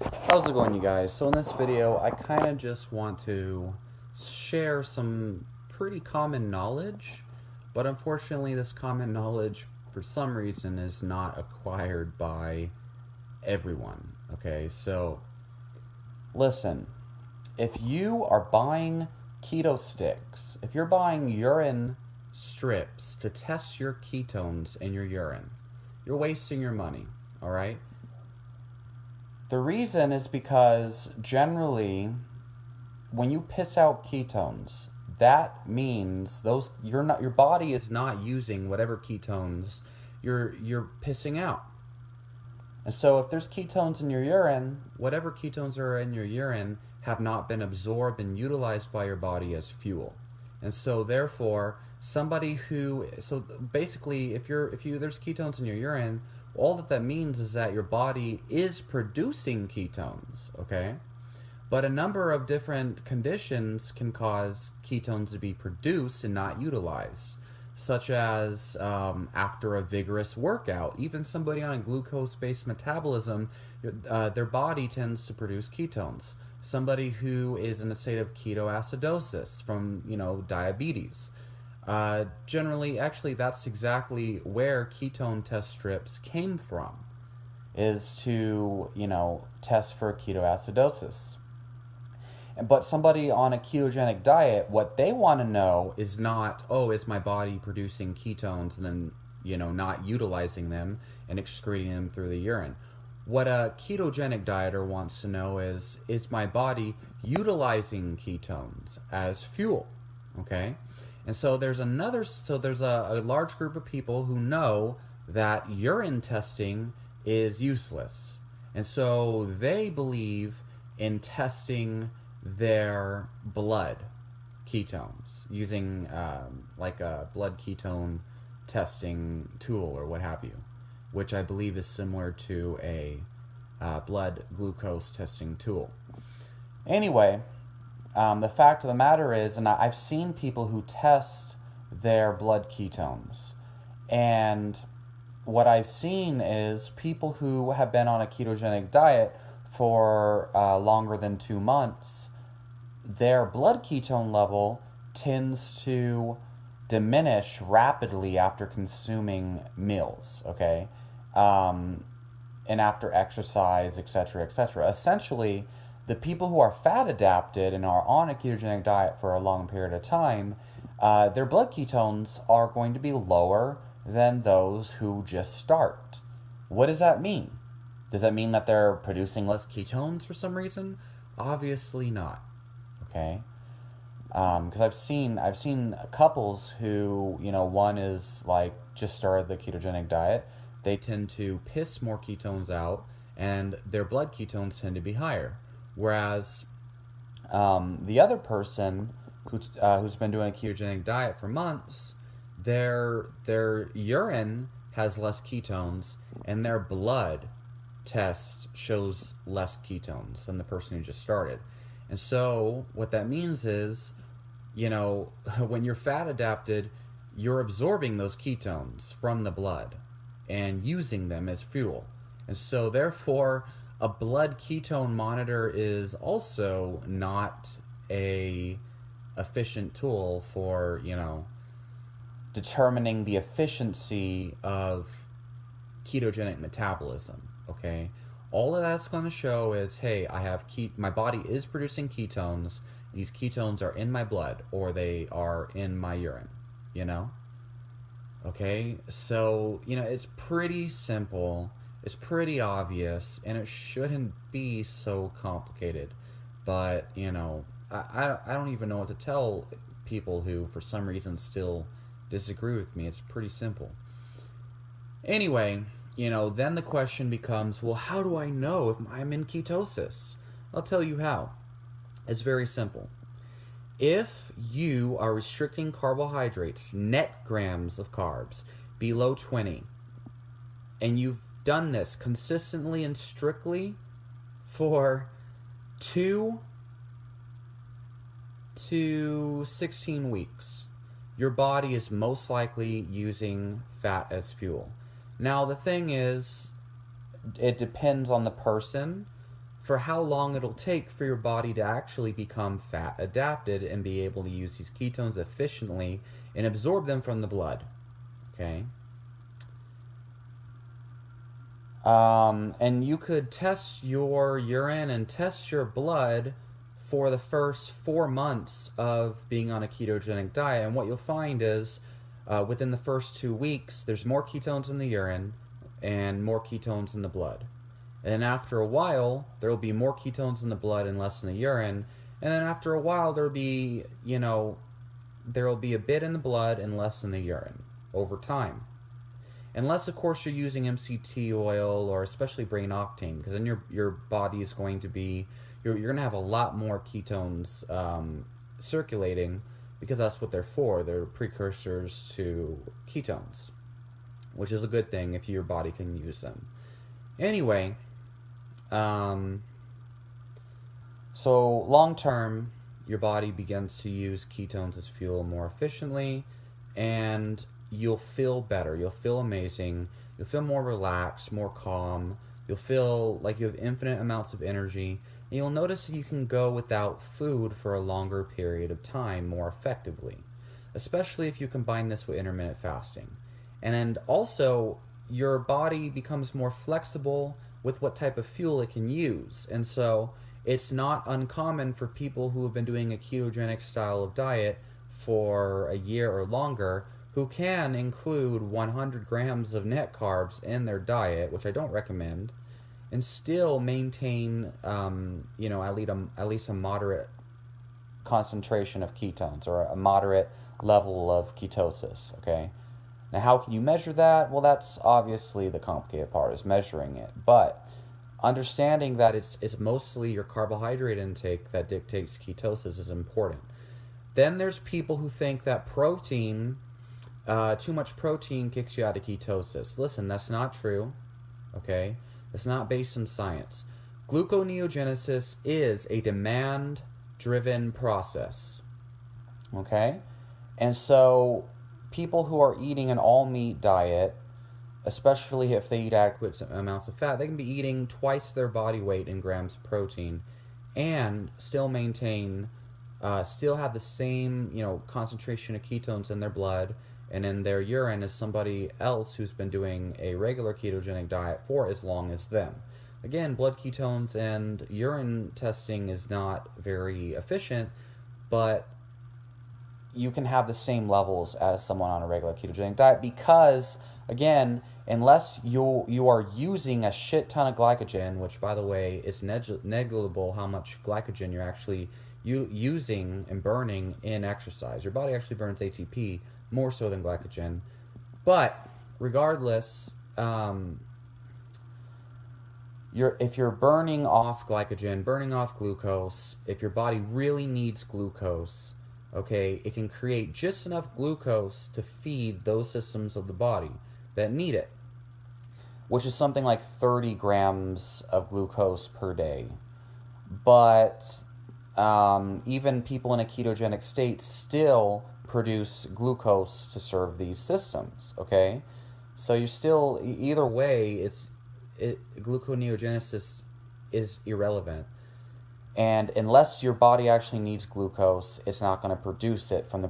How's it going, you guys? So in this video, I kind of just want to share some pretty common knowledge, but unfortunately this common knowledge, for some reason, is not acquired by everyone. Okay, so listen, if you are buying keto sticks, if you're buying urine strips to test your ketones in your urine, you're wasting your money, all right? The reason is because generally, when you piss out ketones, that means your body is not using whatever ketones you're pissing out. And so if there's ketones in your urine, whatever ketones are in your urine have not been absorbed and utilized by your body as fuel. And so therefore, so basically if you there's ketones in your urine, all that means is that your body is producing ketones, okay? But a number of different conditions can cause ketones to be produced and not utilized, such as after a vigorous workout. Even somebody on a glucose based metabolism, their body tends to produce ketones. Somebody who is in a state of ketoacidosis from, diabetes. Generally, actually, that's exactly where ketone test strips came from, is to, test for ketoacidosis. But somebody on a ketogenic diet, what they want to know is not, oh, is my body producing ketones and then, not utilizing them and excreting them through the urine. What a ketogenic dieter wants to know is my body utilizing ketones as fuel? Okay? And so there's a large group of people who know that urine testing is useless. And so they believe in testing their blood ketones using like a blood ketone testing tool or what have you, which I believe is similar to a blood glucose testing tool. Anyway, the fact of the matter is, and I've seen people who test their blood ketones, and what I've seen is people who have been on a ketogenic diet for longer than 2 months, their blood ketone level tends to diminish rapidly after consuming meals, okay? And after exercise, etc., etc. Essentially, the people who are fat adapted and are on a ketogenic diet for a long period of time, their blood ketones are going to be lower than those who just start. What does that mean? Does that mean that they're producing less ketones for some reason? Obviously not. Okay, because I've seen couples who, one is like just started the ketogenic diet. They tend to piss more ketones out, and their blood ketones tend to be higher. Whereas the other person who's been doing a ketogenic diet for months, their urine has less ketones, and their blood test shows less ketones than the person who just started. And so what that means is, when you're fat adapted, you're absorbing those ketones from the blood and using them as fuel. And so therefore, a blood ketone monitor is also not a efficient tool for, determining the efficiency of ketogenic metabolism, okay? All of that's going to show is, hey, my body is producing ketones. These ketones are in my blood or they are in my urine, Okay? So, it's pretty simple. It's pretty obvious, and it shouldn't be so complicated. But, I don't even know what to tell people who, for some reason, still disagree with me. It's pretty simple. Anyway, then the question becomes, well, how do I know if I'm in ketosis? I'll tell you how. It's very simple. If you are restricting carbohydrates, net grams of carbs, below 20, and you've done this consistently and strictly for 2 to 16 weeks, your body is most likely using fat as fuel. Now, the thing is, it depends on the person. for how long it'll take for your body to actually become fat adapted and be able to use these ketones efficiently and absorb them from the blood. Okay? And you could test your urine and test your blood for the first 4 months of being on a ketogenic diet. And what you'll find is within the first 2 weeks, there's more ketones in the urine and more ketones in the blood. And then after a while, there will be more ketones in the blood and less in the urine. And then after a while, there will be a bit in the blood and less in the urine over time. Unless, of course, you're using MCT oil or especially brain octane, because then your body is going to be, you're going to have a lot more ketones circulating, because that's what they're for. They're precursors to ketones, which is a good thing if your body can use them. Anyway, so long term, your body begins to use ketones as fuel more efficiently, and you'll feel better. You'll feel amazing. You'll feel more relaxed, more calm. You'll feel like you have infinite amounts of energy. And you'll notice that you can go without food for a longer period of time more effectively, especially if you combine this with intermittent fasting. And also, your body becomes more flexible with what type of fuel it can use. And so it's not uncommon for people who have been doing a ketogenic style of diet for a year or longer, who can include 100 grams of net carbs in their diet, which I don't recommend, and still maintain, at least a moderate concentration of ketones or a moderate level of ketosis, okay? Now, how can you measure that? Well, that's obviously the complicated part, is measuring it. But understanding that it's mostly your carbohydrate intake that dictates ketosis is important. Then there's people who think that too much protein kicks you out of ketosis. Listen, that's not true, okay? It's not based in science. Gluconeogenesis is a demand-driven process, okay? And so people who are eating an all-meat diet, especially if they eat adequate amounts of fat, they can be eating twice their body weight in grams of protein and still have the same, concentration of ketones in their blood and in their urine as somebody else who's been doing a regular ketogenic diet for as long as them. Again, blood ketones and urine testing is not very efficient, but you can have the same levels as someone on a regular ketogenic diet because, again, unless you are using a shit ton of glycogen, which, by the way, is negligible how much glycogen you're actually using and burning in exercise. Your body actually burns ATP more so than glycogen. But regardless, if you're burning off glycogen, burning off glucose, if your body really needs glucose, okay, it can create just enough glucose to feed those systems of the body that need it, which is something like 30 grams of glucose per day. But even people in a ketogenic state still produce glucose to serve these systems, okay? So you're still, either way, gluconeogenesis is irrelevant. And unless your body actually needs glucose, it's not going to produce it from the